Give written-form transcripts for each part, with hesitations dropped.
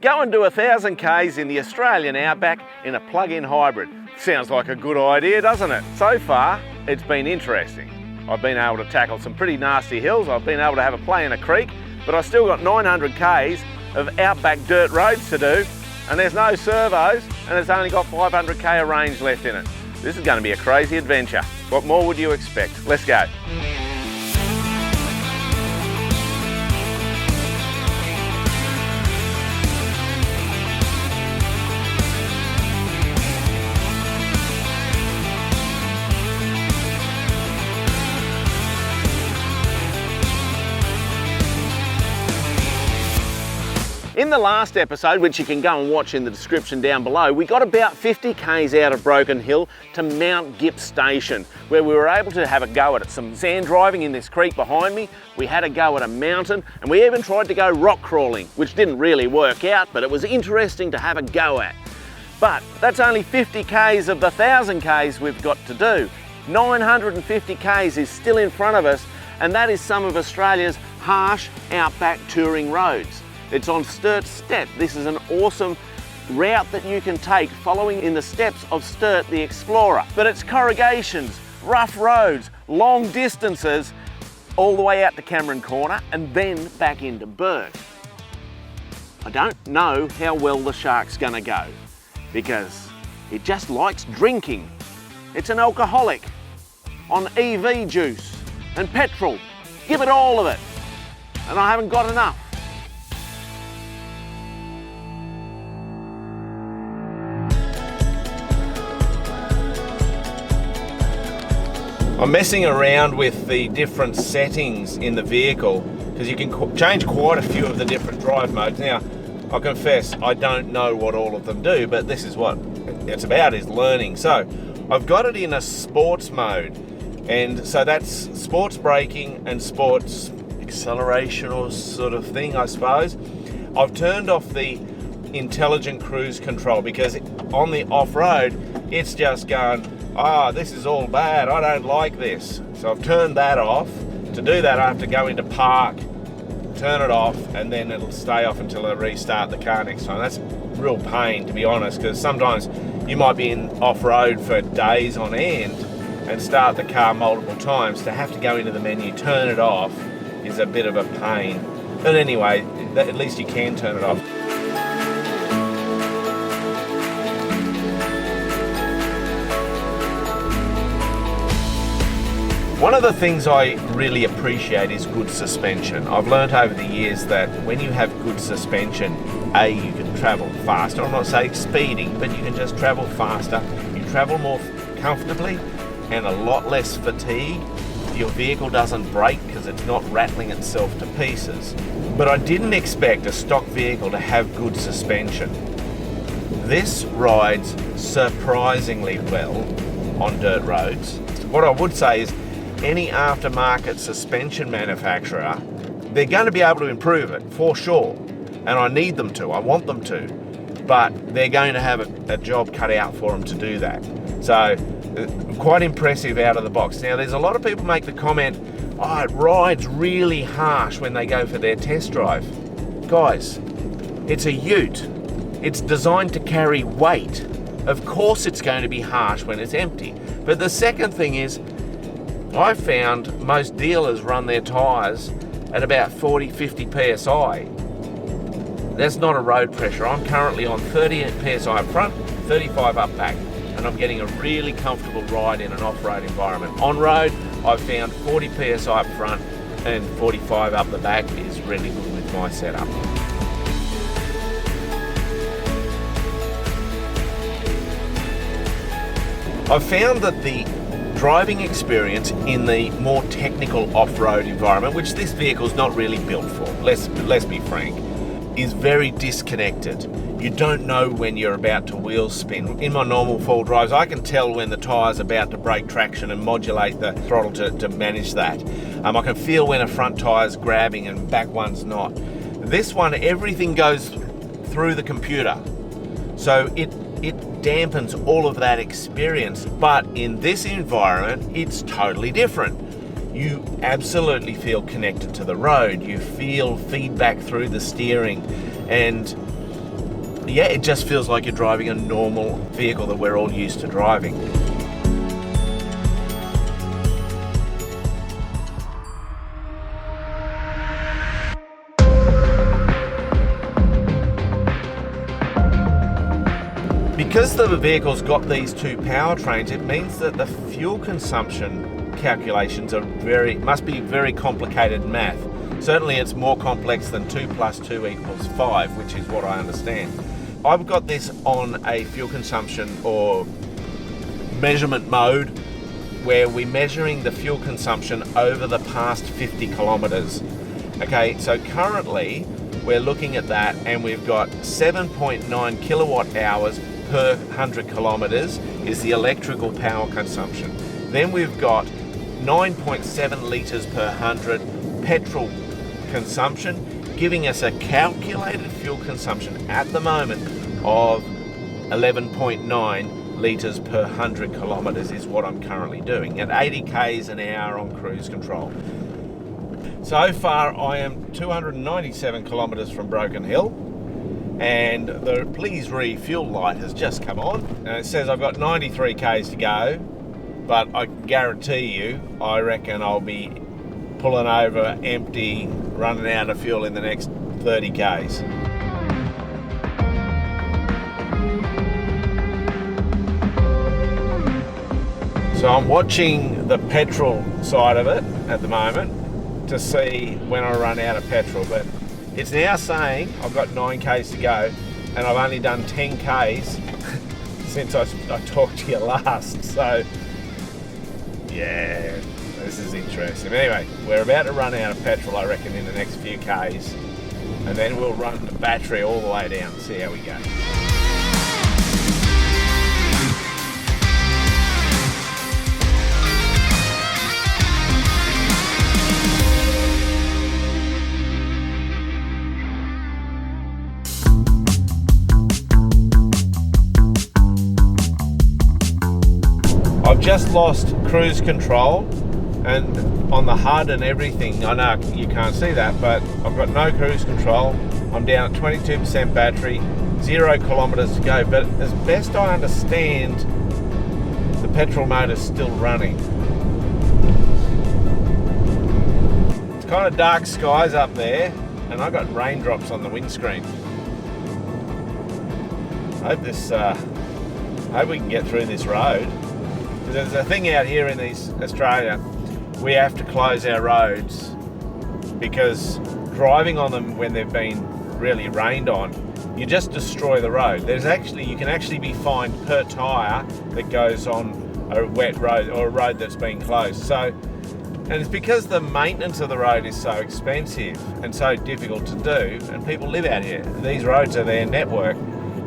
Go and do 1,000 Ks in the Australian Outback in a plug-in hybrid. Sounds like a good idea, doesn't it? So far, it's been interesting. I've been able to tackle some pretty nasty hills. I've been able to have a play in a creek, but I've still got 900 Ks of Outback dirt roads to do, and there's no servos, and it's only got 500 K of range left in it. This is going to be a crazy adventure. What more would you expect? Let's go. In the last episode, which you can go and watch in the description down below, we got about 50 Ks out of Broken Hill to Mount Gipp Station, where we were able to have a go at some sand driving in this creek behind me. We had a go at a mountain, and we even tried to go rock crawling, which didn't really work out, but it was interesting to have a go at. But that's only 50 Ks of the 1,000 Ks we've got to do. 950 Ks is still in front of us, and that is some of Australia's harsh outback touring roads. It's on Sturt Steppe. This is an awesome route that you can take following in the steps of Sturt the Explorer. But it's corrugations, rough roads, long distances, all the way out to Cameron Corner and then back into Bourke. I don't know how well the Shark's gonna go because it just likes drinking. It's an alcoholic on EV juice and petrol. Give it all of it. And I haven't got enough. I'm messing around with the different settings in the vehicle because you can change quite a few of the different drive modes. Now, I confess I don't know what all of them do, but this is what it's about, is learning. So I've got it in a sports mode, and so that's sports braking and sports acceleration or sort of thing, I suppose. I've turned off the intelligent cruise control because on the off-road it's just going, this is all bad, I don't like this. So I've turned that off. To do that I have to go into park, turn it off, and then it'll stay off until I restart the car next time. That's real pain, to be honest, because sometimes you might be in off-road for days on end and start the car multiple times. To have to go into the menu, turn it off, is a bit of a pain. But anyway, at least you can turn it off. One of the things I really appreciate is good suspension. I've learnt over the years that when you have good suspension, you can travel faster. I'm not saying speeding, but you can just travel faster. You travel more comfortably and a lot less fatigue. Your vehicle doesn't break because it's not rattling itself to pieces. But I didn't expect a stock vehicle to have good suspension. This rides surprisingly well on dirt roads. What I would say is, any aftermarket suspension manufacturer, they're going to be able to improve it for sure, and I need them to, I want them to, but they're going to have a job cut out for them to do that. So quite impressive out of the box. Now there's a lot of people make the comment, it rides really harsh when they go for their test drive. Guys, it's a ute. It's designed to carry weight. Of course it's going to be harsh when it's empty. But the second thing is, I found most dealers run their tyres at about 40-50 PSI. That's not a road pressure. I'm currently on 30 PSI up front, 35 up back, and I'm getting a really comfortable ride in an off-road environment. On road, I've found 40 PSI up front and 45 up the back is really good with my setup. I've found that the driving experience in the more technical off-road environment, which this vehicle's not really built for, let's be frank, is very disconnected. You don't know when you're about to wheel spin. In my normal full drives, I can tell when the tyre's about to break traction and modulate the throttle to manage that. I can feel when a front tyre's grabbing and back one's not. This one, everything goes through the computer. So it dampens all of that experience, but in this environment it's totally different. You absolutely feel connected to the road. You feel feedback through the steering, and yeah, it just feels like you're driving a normal vehicle that we're all used to driving. Because the vehicle's got these two powertrains, it means that the fuel consumption calculations must be very complicated math. Certainly it's more complex than 2 + 2 = 5, which is what I understand. I've got this on a fuel consumption or measurement mode where we're measuring the fuel consumption over the past 50 kilometers. Okay, so currently we're looking at that and we've got 7.9 kilowatt hours per 100 kilometers is the electrical power consumption. Then we've got 9.7 litres per 100 petrol consumption, giving us a calculated fuel consumption at the moment of 11.9 litres per 100 kilometres is what I'm currently doing at 80 k's an hour on cruise control. So far I am 297 kilometres from Broken Hill, and the please refuel light has just come on and it says I've got 93 k's to go, but I guarantee you I reckon I'll be pulling over empty, running out of fuel in the next 30 k's. So I'm watching the petrol side of it at the moment to see when I run out of petrol, but it's now saying I've got 9 k's to go and I've only done 10 k's since I talked to you last. So yeah, this is interesting. Anyway, we're about to run out of petrol, I reckon, in the next few k's, and then we'll run the battery all the way down and see how we go. I've just lost cruise control and on the HUD and everything. I know you can't see that, but I've got no cruise control. I'm down at 22% battery, 0 kilometers to go, but as best I understand, the petrol motor's still running. It's kind of dark skies up there and I've got raindrops on the windscreen. I hope we can get through this road. There's a thing out here in Australia, we have to close our roads because driving on them when they've been really rained on, you just destroy the road. You can actually be fined per tyre that goes on a wet road or a road that's been closed. So, and it's because the maintenance of the road is so expensive and so difficult to do, and people live out here. These roads are their network.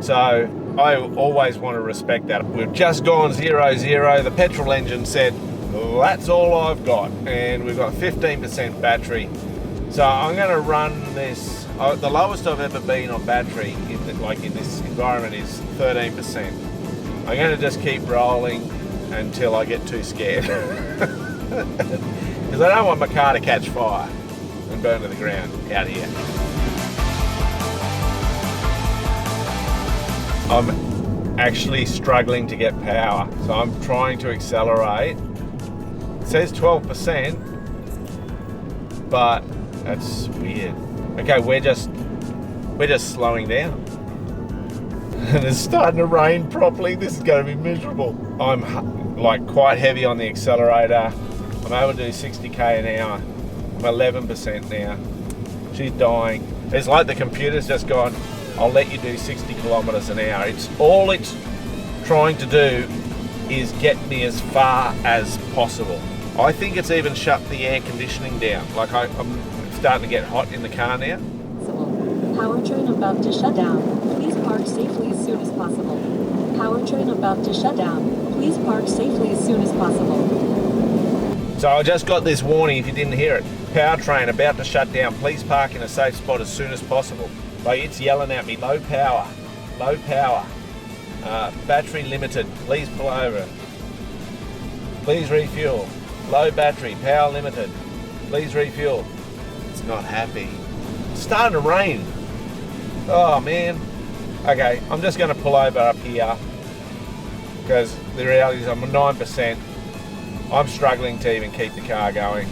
So I always want to respect that. We've just gone 0-0. The petrol engine said, well, that's all I've got. And we've got 15% battery. So I'm going to run this. The lowest I've ever been on battery in this environment is 13%. I'm going to just keep rolling until I get too scared. Because I don't want my car to catch fire and burn to the ground out here. I'm actually struggling to get power, so I'm trying to accelerate. It says 12%, but that's weird. Okay, we're just slowing down. And it's starting to rain properly. This is going to be miserable. I'm like quite heavy on the accelerator. I'm able to do 60k an hour. I'm 11% now. She's dying. It's like the computer's just gone, I'll let you do 60 kilometers an hour. It's trying to do is get me as far as possible. I think it's even shut the air conditioning down. Like I'm starting to get hot in the car now. Powertrain about to shut down. Please park safely as soon as possible. Powertrain about to shut down. Please park safely as soon as possible. So I just got this warning, if you didn't hear it. Powertrain about to shut down. Please park in a safe spot as soon as possible. Like, it's yelling at me, low power, battery limited, please pull over, please refuel, low battery, power limited, please refuel. It's not happy. It's starting to rain. Oh man, Okay, I'm just going to pull over up here because the reality is I'm at 9%. I'm struggling to even keep the car going.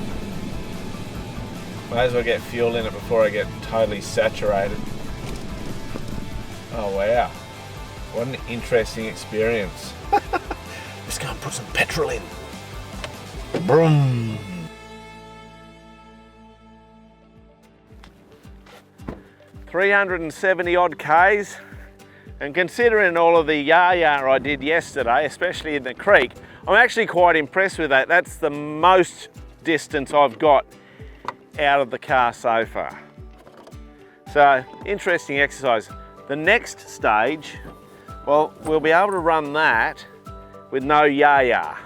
May as well get fuel in it before I get totally saturated. Oh wow, what an interesting experience. Let's go and put some petrol in. Broom. $370 odd Ks, and considering all of the yah-yah I did yesterday, especially in the creek, I'm actually quite impressed with that. That's the most distance I've got out of the car so far. So, interesting exercise. The next stage, well, we'll be able to run that with no yah-yah,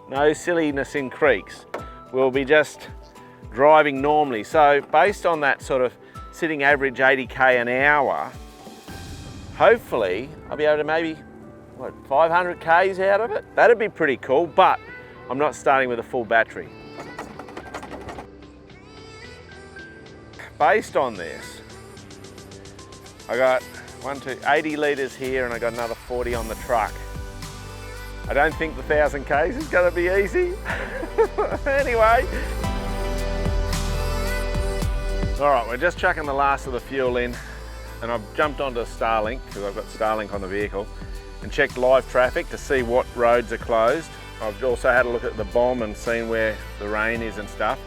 no silliness in creeks. We'll be just driving normally. So based on that sort of sitting average 80k an hour, hopefully I'll be able to maybe, 500 Ks out of it? That'd be pretty cool, but I'm not starting with a full battery. Based on this, I got 80 litres here and I got another 40 on the truck. I don't think the 1000 Ks is going to be easy. Anyway. All right, we're just chucking the last of the fuel in and I've jumped onto Starlink because I've got Starlink on the vehicle and checked live traffic to see what roads are closed. I've also had a look at the bomb and seen where the rain is and stuff.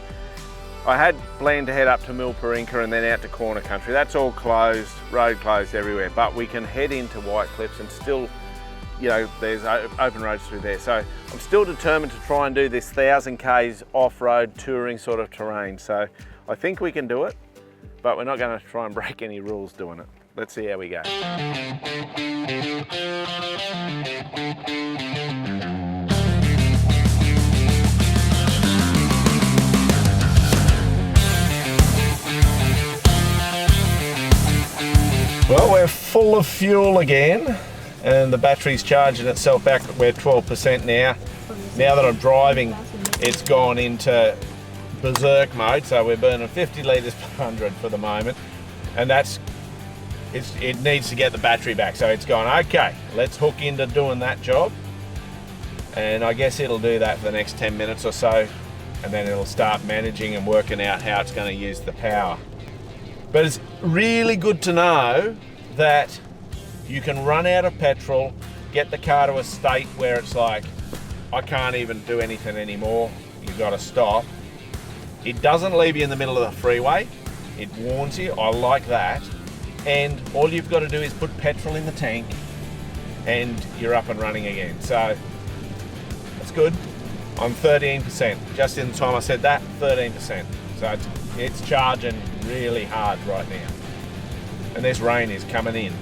I had planned to head up to Milparinka and then out to Corner Country. That's all closed, road closed everywhere, but we can head into White Cliffs and still, you know, there's open roads through there. So I'm still determined to try and do this 1000 Ks off-road touring sort of terrain. So I think we can do it, but we're not going to try and break any rules doing it. Let's see how we go. Well, we're full of fuel again and the battery's charging itself back. We're 12% now. Now that I'm driving, it's gone into berserk mode, so we're burning 50 litres per 100 for the moment, and it needs to get the battery back. So it's gone, okay, let's hook into doing that job, and I guess it'll do that for the next 10 minutes or so, and then it'll start managing and working out how it's going to use the power. But it's really good to know that you can run out of petrol, get the car to a state where it's like, I can't even do anything anymore, you've got to stop. It doesn't leave you in the middle of the freeway, it warns you, I like that. And all you've got to do is put petrol in the tank and you're up and running again. So that's good. I'm 13%, just in the time I said that, 13%. So it's charging really hard right now. And this rain is coming in.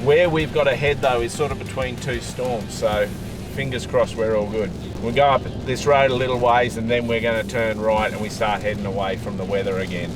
Where we've got to head though is sort of between two storms, so fingers crossed we're all good. We'll go up this road a little ways and then we're going to turn right and we start heading away from the weather again.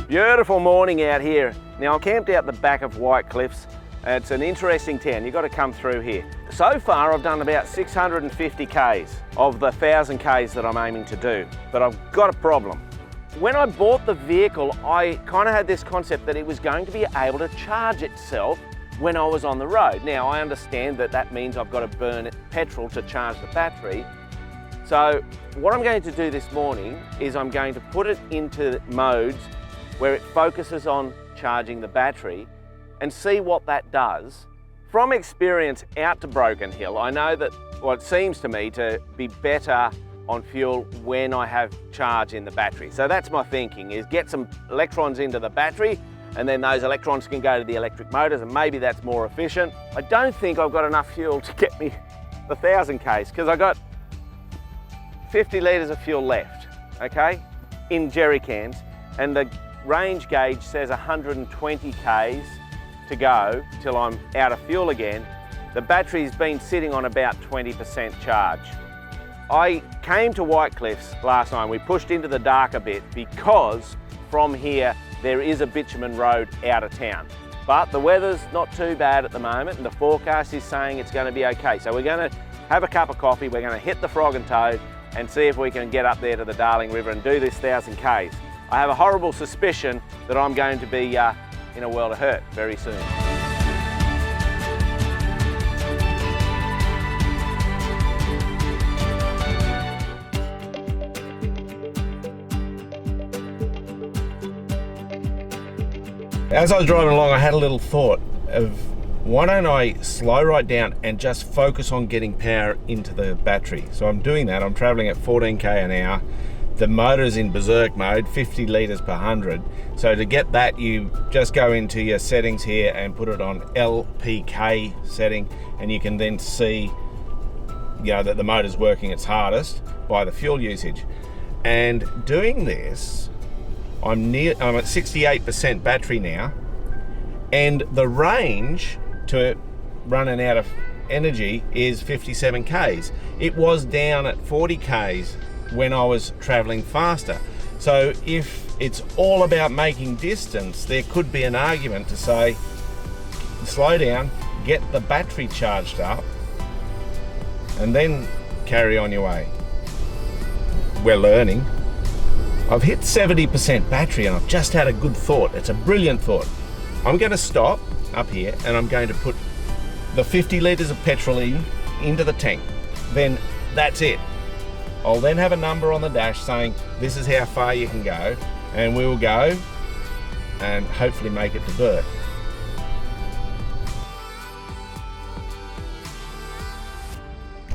Beautiful morning out here. Now I'm camped out the back of White Cliffs. It's an interesting town, you've got to come through here. So far I've done about 650 Ks of the 1000 Ks that I'm aiming to do, but I've got a problem. When I bought the vehicle, I kind of had this concept that it was going to be able to charge itself when I was on the road. Now I understand that that means I've got to burn petrol to charge the battery. So what I'm going to do this morning is I'm going to put it into modes where it focuses on charging the battery and see what that does. From experience out to Broken Hill, I know that it seems to me to be better on fuel when I have charge in the battery. So that's my thinking, is get some electrons into the battery, and then those electrons can go to the electric motors, and maybe that's more efficient. I don't think I've got enough fuel to get me the 1,000 Ks, because I got 50 litres of fuel left, okay, in jerry cans, and the range gauge says 120 Ks to go till I'm out of fuel again. The battery's been sitting on about 20% charge. I came to White Cliffs last night. We pushed into the dark a bit because from here there is a bitumen road out of town. But the weather's not too bad at the moment, and the forecast is saying it's going to be okay. So we're going to have a cup of coffee, we're going to hit the Frog and Toad and see if we can get up there to the Darling River and do this 1,000 Ks. I have a horrible suspicion that I'm going to be in a world of hurt very soon. As I was driving along, I had a little thought of why don't I slow right down and just focus on getting power into the battery. So I'm doing that. I'm traveling at 14k an hour. The motor's in berserk mode, 50 litres per 100. So to get that, you just go into your settings here and put it on LPK setting, and you can then see, you know, that the motor's working its hardest by the fuel usage. And doing this, I'm at 68% battery now, and the range to running out of energy is 57 Ks. It was down at 40 Ks when I was traveling faster. So if it's all about making distance, there could be an argument to say, slow down, get the battery charged up, and then carry on your way. We're learning. I've hit 70% battery and I've just had a good thought. It's a brilliant thought. I'm going to stop up here and I'm going to put the 50 litres of petrol into the tank. Then that's it. I'll then have a number on the dash saying this is how far you can go, and we'll go and hopefully make it to Burt.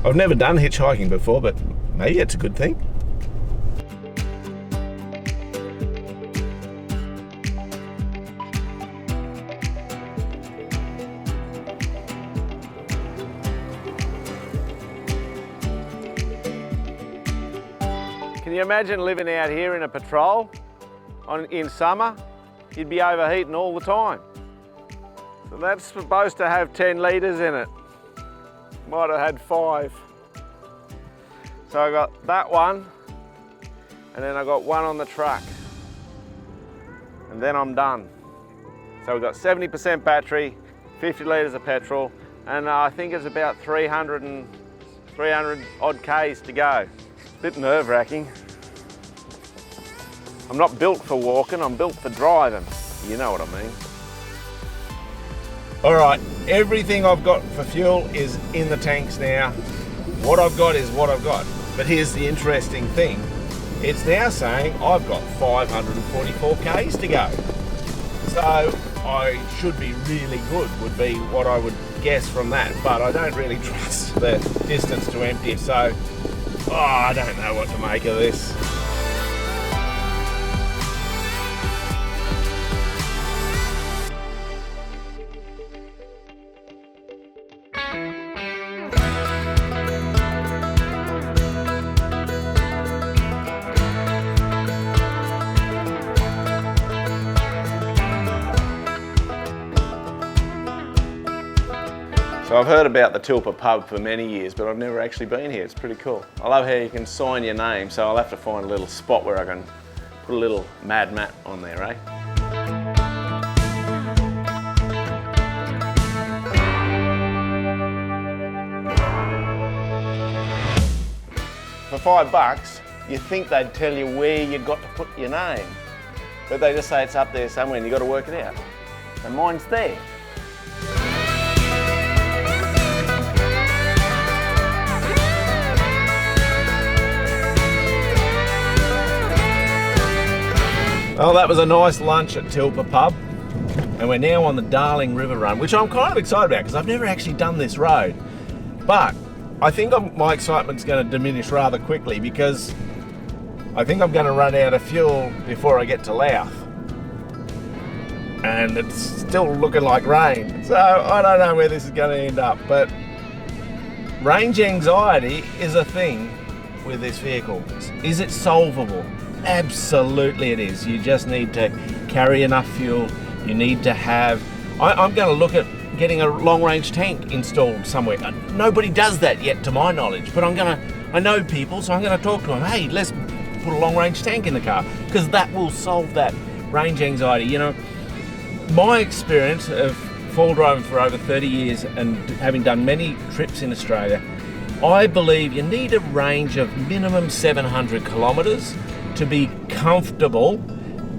I've never done hitchhiking before, but maybe it's a good thing. Can you imagine living out here in a patrol in summer? You'd be overheating all the time. So that's supposed to have 10 litres in it. Might have had 5. So I got that one, and then I got one on the truck. And then I'm done. So we've got 70% battery, 50 litres of petrol, and I think it's about 300 odd Ks to go. Bit nerve-wracking. I'm not built for walking, I'm built for driving. You know what I mean. All right, everything I've got for fuel is in the tanks now. What I've got is what I've got. But here's the interesting thing. It's now saying I've got 544 Ks to go. So I should be really good, would be what I would guess from that. But I don't really trust the distance to empty, so I don't know what to make of this. So I've heard about the Tilpa pub for many years, but I've never actually been here. It's pretty cool. I love how you can sign your name, so I'll have to find a little spot where I can put a little Mad Matt on there, eh? For $5, you think they'd tell you where you got to put your name, but they just say it's up there somewhere and you got to work it out. And mine's there. Well, that was a nice lunch at Tilpa Pub, and we're now on the Darling River Run, which I'm kind of excited about because I've never actually done this road. But I think my excitement's going to diminish rather quickly because I think I'm going to run out of fuel before I get to Louth. and it's still looking like rain. So I don't know where this is going to end up, but range anxiety is a thing with this vehicle. Is it solvable? Absolutely it is. You just need to carry enough fuel. You need to have, I'm going to look at getting a long range tank installed somewhere. Nobody does that yet to my knowledge, but I know people, so I'm going to talk to them. Hey, let's put a long range tank in the car, because that will solve that range anxiety. You know, my experience of full driving for over 30 years and having done many trips in Australia, I believe you need a range of minimum 700 kilometres to be comfortable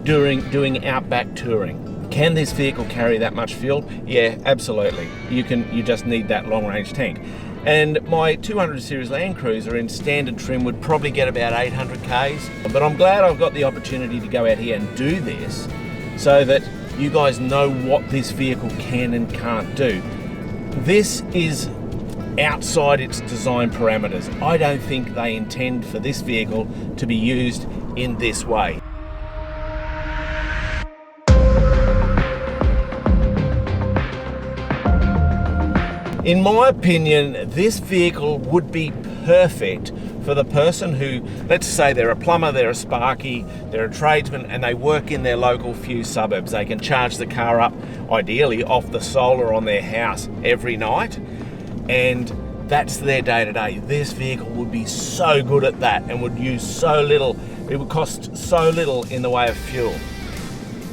doing outback touring. Can this vehicle carry that much fuel? Yeah, absolutely. You just need that long range tank. And my 200 series Land Cruiser in standard trim would probably get about 800 Ks. But I'm glad I've got the opportunity to go out here and do this so that you guys know what this vehicle can and can't do. This is outside its design parameters. I don't think they intend for this vehicle to be used in this way. In my opinion, this vehicle would be perfect for the person who, let's say they're a plumber, they're a sparky, they're a tradesman, and they work in their local few suburbs. They can charge the car up, ideally, off the solar on their house every night, and that's their day-to-day. This vehicle would be so good at that and would use so little, it would cost so little in the way of fuel.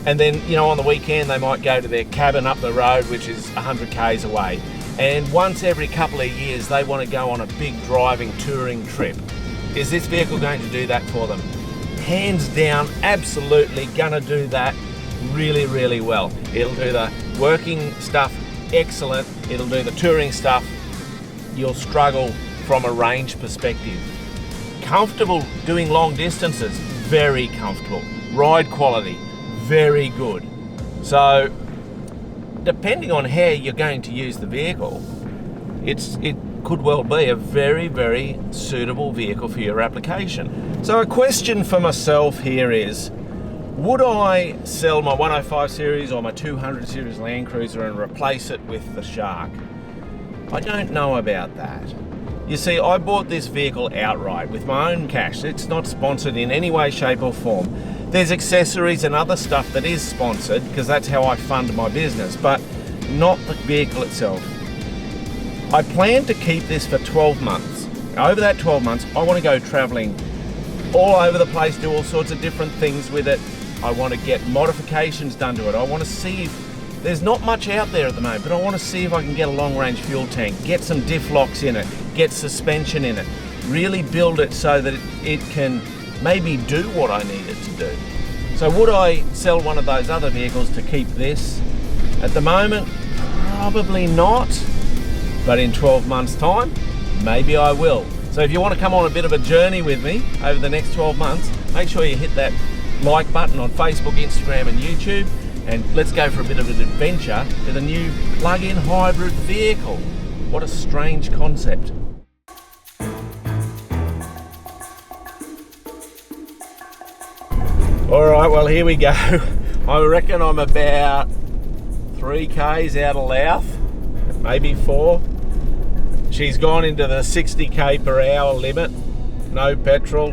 And then, you know, on the weekend, they might go to their cabin up the road, which is 100 Ks away. And once every couple of years, they want to go on a big driving, touring trip. Is this vehicle going to do that for them? Hands down, absolutely gonna do that really, really well. It'll do the working stuff excellent. It'll do the touring stuff. You'll struggle from a range perspective. Comfortable doing long distances, very comfortable. Ride quality, very good. So, depending on how you're going to use the vehicle, it could well be a very, very suitable vehicle for your application. So a question for myself here is, would I sell my 105 series or my 200 series Land Cruiser and replace it with the Shark? I don't know about that. You see, I bought this vehicle outright with my own cash. It's not sponsored in any way, shape or form. There's accessories and other stuff that is sponsored because that's how I fund my business, but not the vehicle itself. I plan to keep this for 12 months. Over that 12 months, I want to go traveling all over the place, do all sorts of different things with it. I want to get modifications done to it. I want to see if there's not much out there at the moment, but I want to see if I can get a long range fuel tank, get some diff locks in it, get suspension in it, really build it so that it can maybe do what I need it to do. So would I sell one of those other vehicles to keep this? At the moment, probably not, but in 12 months time, maybe I will. So if you want to come on a bit of a journey with me over the next 12 months, make sure you hit that like button on Facebook, Instagram and YouTube, and let's go for a bit of an adventure with a new plug-in hybrid vehicle. What a strange concept. Alright, well here we go. I reckon I'm about 3 Ks out of Louth, maybe 4. She's gone into the 60 K per hour limit, no petrol,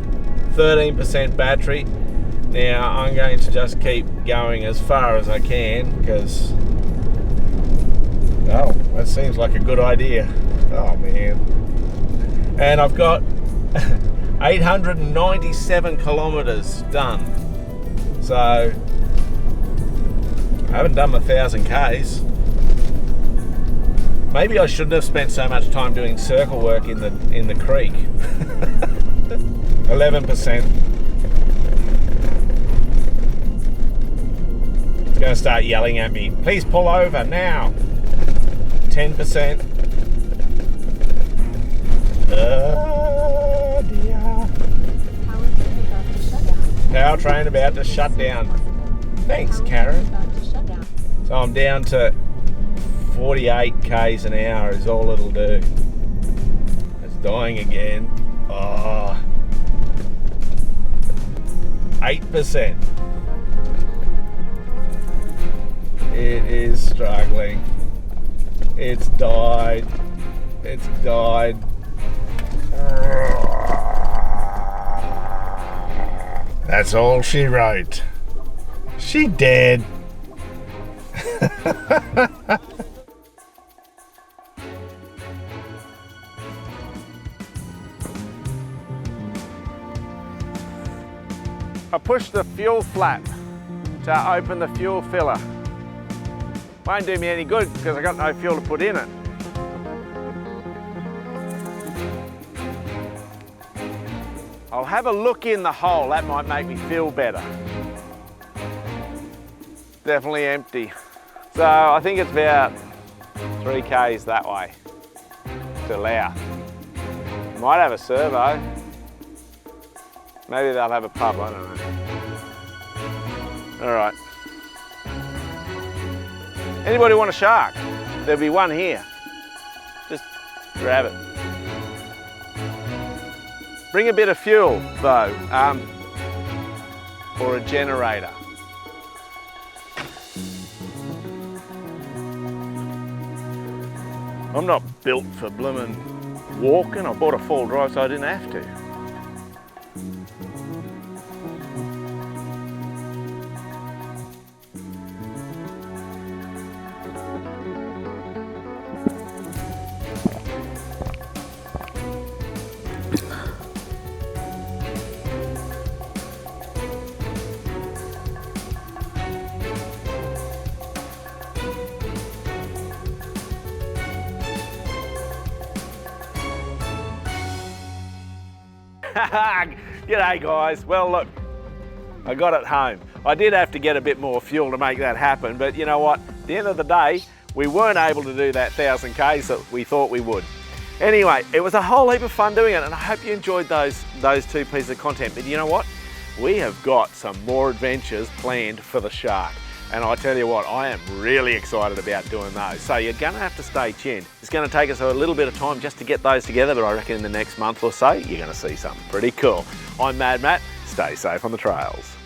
13% battery. Now I'm going to just keep going as far as I can because, oh, that seems like a good idea. Oh man. And I've got 897 kilometers done. So I haven't done my 1,000 Ks. Maybe I shouldn't have spent so much time doing circle work in the creek. 11%. It's going to start yelling at me. Please pull over now. 10%. Oh dear. Powertrain about to shut down. Thanks, Karen. So I'm down to 48 Ks an hour is all it'll do. It's dying again. Oh. 8%. It is struggling. It's died. It's died. That's all she wrote. She dead. I pushed the fuel flap to open the fuel filler. Won't do me any good because I got no fuel to put in it. I'll have a look in the hole, that might make me feel better. Definitely empty. So I think it's about 3 k's that way to Lao. Might have a servo. Maybe they'll have a pub, I don't know. All right. Anybody want a shark? There'll be one here. Just grab it. Bring a bit of fuel though, or a generator. I'm not built for blooming walking. I bought a 4-wheel drive so I didn't have to. G'day guys. Well look, I got it home. I did have to get a bit more fuel to make that happen, but you know what? At the end of the day, we weren't able to do that 1,000 k's that we thought we would. Anyway, it was a whole heap of fun doing it, and I hope you enjoyed those 2 pieces of content. But you know what? We have got some more adventures planned for the Shark. And I tell you what, I am really excited about doing those. So you're gonna have to stay tuned. It's gonna take us a little bit of time just to get those together, but I reckon in the next month or so, you're gonna see something pretty cool. I'm Mad Matt, stay safe on the trails.